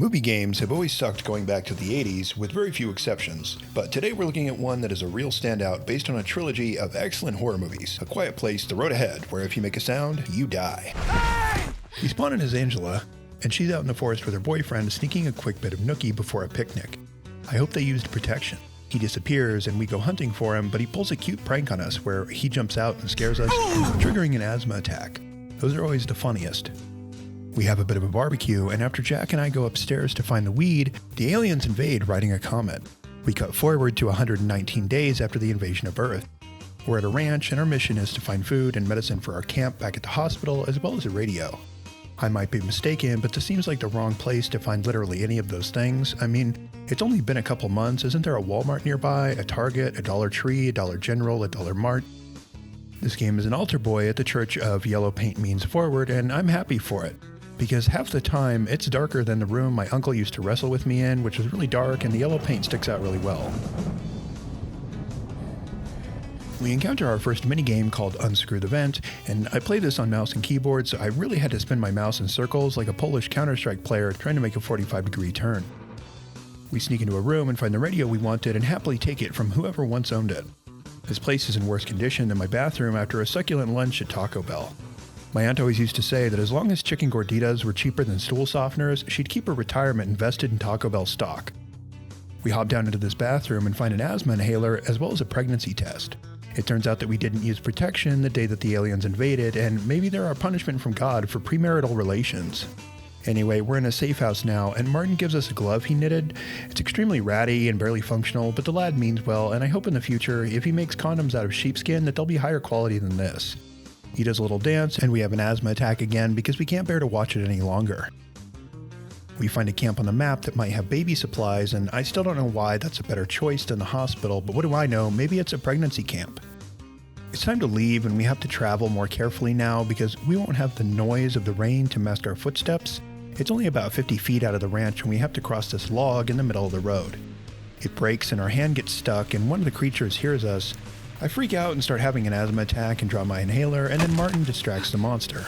Movie games have always sucked going back to the 80s, with very few exceptions, but today we're looking at one that is a real standout based on a trilogy of excellent horror movies, A Quiet Place, The Road Ahead, where if you make a sound, you die. Hey! We spawn in as Angela, and she's out in the forest with her boyfriend sneaking a quick bit of nookie before a picnic. I hope they used protection. He disappears and we go hunting for him, but he pulls a cute prank on us where he jumps out and scares us, triggering an asthma attack. Those are always the funniest. We have a bit of a barbecue, and after Jack and I go upstairs to find the weed, the aliens invade riding a comet. We cut forward to 119 days after the invasion of Earth. We're at a ranch, and our mission is to find food and medicine for our camp back at the hospital, as well as a radio. I might be mistaken, but this seems like the wrong place to find literally any of those things. I mean, it's only been a couple months. Isn't there a Walmart nearby, a Target, a Dollar Tree, a Dollar General, a Dollar Mart? This game is an altar boy at the Church of Yellow Paint Means Forward, and I'm happy for it. Because half the time, it's darker than the room my uncle used to wrestle with me in, which was really dark, and the yellow paint sticks out really well. We encounter our first minigame called Unscrew the Vent, and I play this on mouse and keyboard, so I really had to spin my mouse in circles like a Polish Counter-Strike player trying to make a 45-degree turn. We sneak into a room and find the radio we wanted and happily take it from whoever once owned it. This place is in worse condition than my bathroom after a succulent lunch at Taco Bell. My aunt always used to say that as long as chicken gorditas were cheaper than stool softeners, she'd keep her retirement invested in Taco Bell stock. We hop down into this bathroom and find an asthma inhaler as well as a pregnancy test. It turns out that we didn't use protection the day that the aliens invaded, and maybe they're our punishment from God for premarital relations. Anyway, we're in a safe house now, and Martin gives us a glove he knitted. It's extremely ratty and barely functional, but the lad means well, and I hope in the future, if he makes condoms out of sheepskin, that they'll be higher quality than this. He does a little dance, and we have an asthma attack again because we can't bear to watch it any longer. We find a camp on the map that might have baby supplies, and I still don't know why that's a better choice than the hospital, but what do I know? Maybe it's a pregnancy camp. It's time to leave, and we have to travel more carefully now because we won't have the noise of the rain to mask our footsteps. It's only about 50 feet out of the ranch, and we have to cross this log in the middle of the road. It breaks, and our hand gets stuck, and one of the creatures hears us. I freak out and start having an asthma attack and drop my inhaler, and then Martin distracts the monster.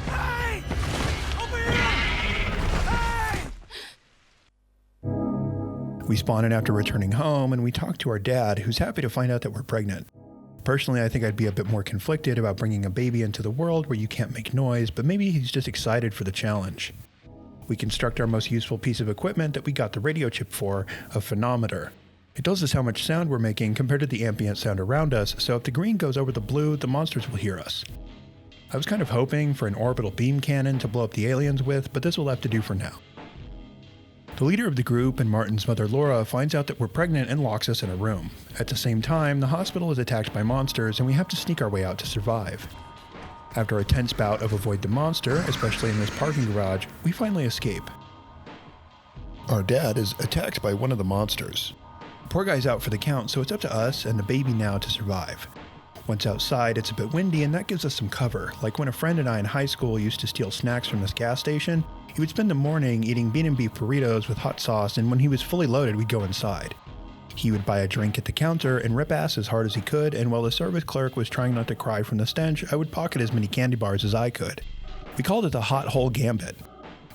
Hey! Over here! Hey! We spawn in after returning home, and we talk to our dad, who's happy to find out that we're pregnant. Personally, I think I'd be a bit more conflicted about bringing a baby into the world where you can't make noise, but maybe he's just excited for the challenge. We construct our most useful piece of equipment that we got the radio chip for, a phonometer. It tells us how much sound we're making compared to the ambient sound around us, so if the green goes over the blue, the monsters will hear us. I was kind of hoping for an orbital beam cannon to blow up the aliens with, but this will have to do for now. The leader of the group and Martin's mother Laura finds out that we're pregnant and locks us in a room. At the same time, the hospital is attacked by monsters and we have to sneak our way out to survive. After a tense bout of avoid the monster, especially in this parking garage, we finally escape. Our dad is attacked by one of the monsters. Poor guy's out for the count, so it's up to us and the baby now to survive. Once outside, it's a bit windy and that gives us some cover, like when a friend and I in high school used to steal snacks from this gas station. He would spend the morning eating bean and beef burritos with hot sauce, and when he was fully loaded, we'd go inside. He would buy a drink at the counter and rip ass as hard as he could, and while the service clerk was trying not to cry from the stench, I would pocket as many candy bars as I could. We called it the hot hole gambit.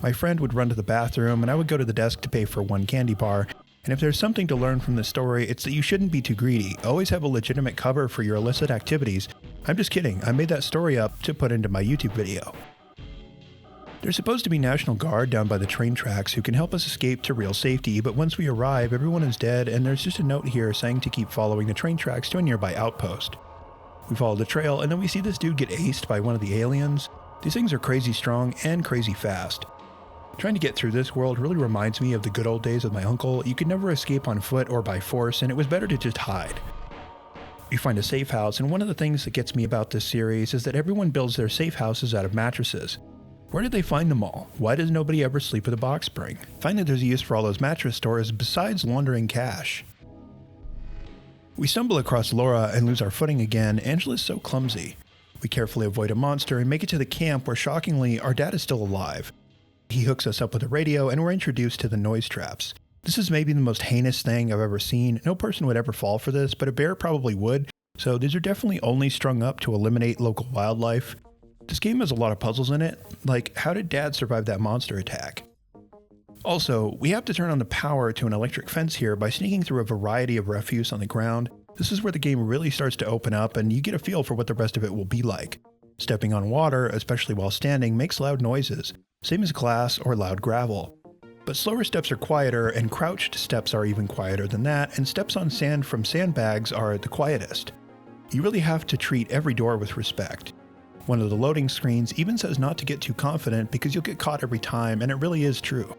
My friend would run to the bathroom, and I would go to the desk to pay for one candy bar, and if there's something to learn from this story, it's that you shouldn't be too greedy. Always have a legitimate cover for your illicit activities. I'm just kidding, I made that story up to put into my YouTube video. There's supposed to be National Guard down by the train tracks who can help us escape to real safety, but once we arrive, everyone is dead, and there's just a note here saying to keep following the train tracks to a nearby outpost. We follow the trail, and then we see this dude get aced by one of the aliens. These things are crazy strong and crazy fast. Trying to get through this world really reminds me of the good old days with my uncle. You could never escape on foot or by force, and it was better to just hide. We find a safe house, and one of the things that gets me about this series is that everyone builds their safe houses out of mattresses. Where did they find them all? Why does nobody ever sleep with a box spring? Find that there's a use for all those mattress stores besides laundering cash. We stumble across Laura and lose our footing again. Angela's so clumsy. We carefully avoid a monster and make it to the camp where, shockingly, our dad is still alive. He hooks us up with a radio and we're introduced to the noise traps. This is maybe the most heinous thing I've ever seen. No person would ever fall for this, but a bear probably would, so these are definitely only strung up to eliminate local wildlife. This game has a lot of puzzles in it, like how did Dad survive that monster attack? Also, we have to turn on the power to an electric fence here by sneaking through a variety of refuse on the ground. This is where the game really starts to open up and you get a feel for what the rest of it will be like. Stepping on water, especially while standing, makes loud noises, same as glass or loud gravel. But slower steps are quieter, and crouched steps are even quieter than that, and steps on sand from sandbags are the quietest. You really have to treat every door with respect. One of the loading screens even says not to get too confident because you'll get caught every time, and it really is true.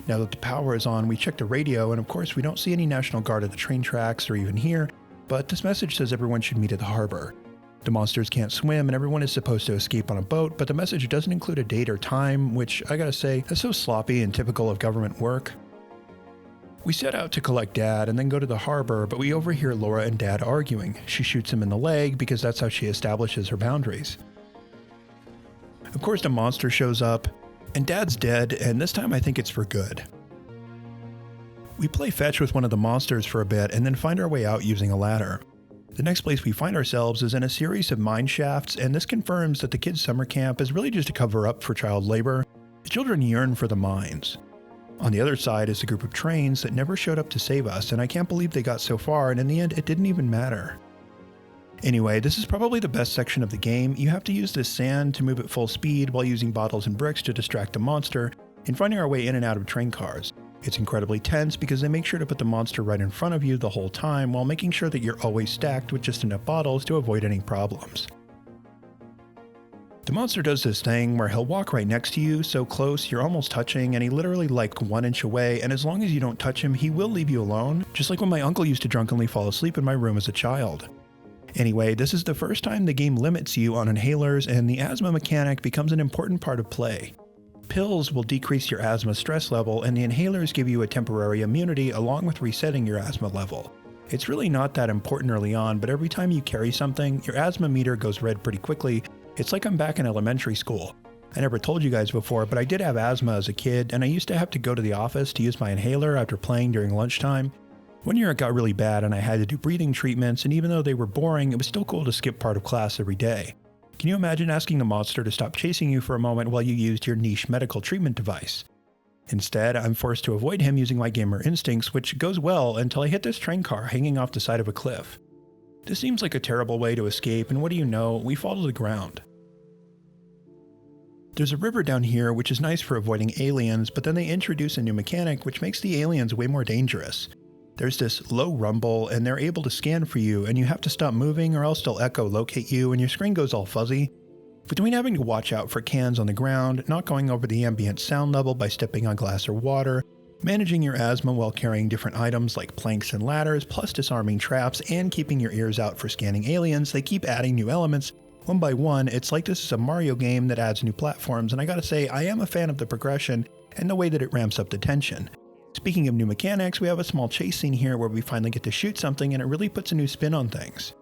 Now that the power is on, we check the radio, and of course we don't see any National Guard at the train tracks or even here, but this message says everyone should meet at the harbor. The monsters can't swim and everyone is supposed to escape on a boat, but the message doesn't include a date or time, which I gotta say, that's so sloppy and typical of government work. We set out to collect Dad and then go to the harbor, but we overhear Laura and Dad arguing. She shoots him in the leg because that's how she establishes her boundaries. Of course the monster shows up, and Dad's dead, and this time I think it's for good. We play fetch with one of the monsters for a bit and then find our way out using a ladder. The next place we find ourselves is in a series of mine shafts, and this confirms that the kids' summer camp is really just a cover-up for child labor. The children yearn for the mines. On the other side is a group of trains that never showed up to save us, and I can't believe they got so far, and in the end it didn't even matter. Anyway, this is probably the best section of the game. You have to use this sand to move at full speed while using bottles and bricks to distract the monster, and finding our way in and out of train cars. It's incredibly tense because they make sure to put the monster right in front of you the whole time while making sure that you're always stacked with just enough bottles to avoid any problems. The monster does this thing where he'll walk right next to you, so close you're almost touching, and he literally like 1 inch away, and as long as you don't touch him, he will leave you alone, just like when my uncle used to drunkenly fall asleep in my room as a child. Anyway, this is the first time the game limits you on inhalers, and the asthma mechanic becomes an important part of play. Pills will decrease your asthma stress level, and the inhalers give you a temporary immunity along with resetting your asthma level. It's really not that important early on, but every time you carry something, your asthma meter goes red pretty quickly. It's like I'm back in elementary school. I never told you guys before, but I did have asthma as a kid, and I used to have to go to the office to use my inhaler after playing during lunchtime. One year it got really bad and I had to do breathing treatments, and even though they were boring, it was still cool to skip part of class every day. Can you imagine asking the monster to stop chasing you for a moment while you used your niche medical treatment device? Instead, I'm forced to avoid him using my gamer instincts, which goes well until I hit this train car hanging off the side of a cliff. This seems like a terrible way to escape, and what do you know, we fall to the ground. There's a river down here which is nice for avoiding aliens, but then they introduce a new mechanic which makes the aliens way more dangerous. There's this low rumble, and they're able to scan for you, and you have to stop moving or else they'll echolocate you and your screen goes all fuzzy. Between having to watch out for cans on the ground, not going over the ambient sound level by stepping on glass or water, managing your asthma while carrying different items like planks and ladders, plus disarming traps, and keeping your ears out for scanning aliens, they keep adding new elements. One by one, it's like this is a Mario game that adds new platforms, and I gotta say, I am a fan of the progression and the way that it ramps up the tension. Speaking of new mechanics, we have a small chase scene here where we finally get to shoot something, and it really puts a new spin on things.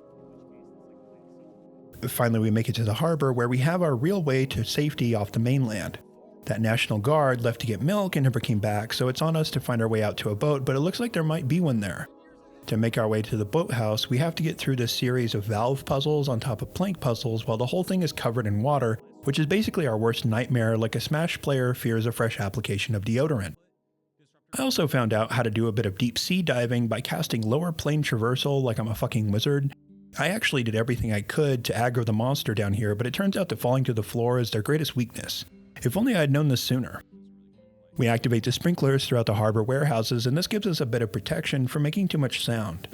Finally, we make it to the harbor where we have our real way to safety off the mainland. That National Guard left to get milk and never came back, so it's on us to find our way out to a boat, but it looks like there might be one there. To make our way to the boathouse, we have to get through this series of valve puzzles on top of plank puzzles while the whole thing is covered in water, which is basically our worst nightmare, like a Smash player fears a fresh application of deodorant. I also found out how to do a bit of deep sea diving by casting lower plane traversal like I'm a fucking wizard. I actually did everything I could to aggro the monster down here, but it turns out that falling to the floor is their greatest weakness. If only I had known this sooner. We activate the sprinklers throughout the harbor warehouses, and this gives us a bit of protection from making too much sound.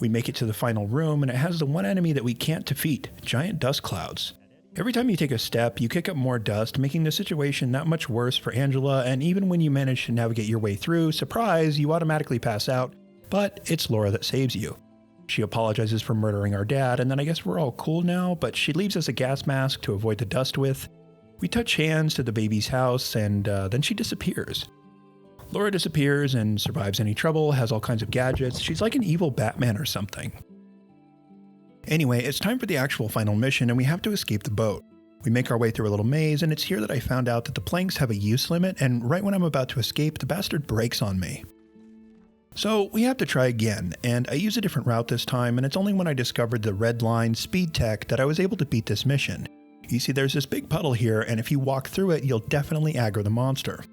We make it to the final room, and it has the one enemy that we can't defeat, giant dust clouds. Every time you take a step, you kick up more dust, making the situation that much worse for Angela, and even when you manage to navigate your way through, surprise, you automatically pass out, but it's Laura that saves you. She apologizes for murdering our dad, and then I guess we're all cool now, but she leaves us a gas mask to avoid the dust with. We touch hands to the baby's house, and then she disappears. Laura disappears and survives any trouble, has all kinds of gadgets. She's like an evil Batman or something. Anyway, it's time for the actual final mission, and we have to escape the boat. We make our way through a little maze, and it's here that I found out that the planks have a use limit, and right when I'm about to escape, the bastard breaks on me. So we have to try again, and I use a different route this time, and it's only when I discovered the red line speed tech that I was able to beat this mission. You see, there's this big puddle here, and if you walk through it, you'll definitely aggro the monster.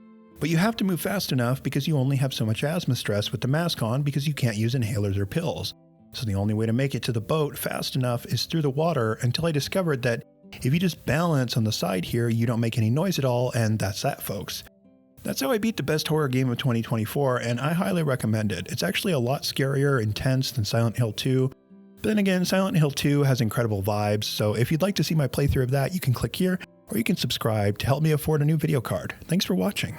But you have to move fast enough because you only have so much asthma stress with the mask on because you can't use inhalers or pills. So the only way to make it to the boat fast enough is through the water, until I discovered that if you just balance on the side here, you don't make any noise at all, and that's that, folks. That's how I beat the best horror game of 2024, and I highly recommend it. It's actually a lot scarier, intense than Silent Hill 2. But then again, Silent Hill 2 has incredible vibes, so if you'd like to see my playthrough of that, you can click here, or you can subscribe to help me afford a new video card. Thanks for watching.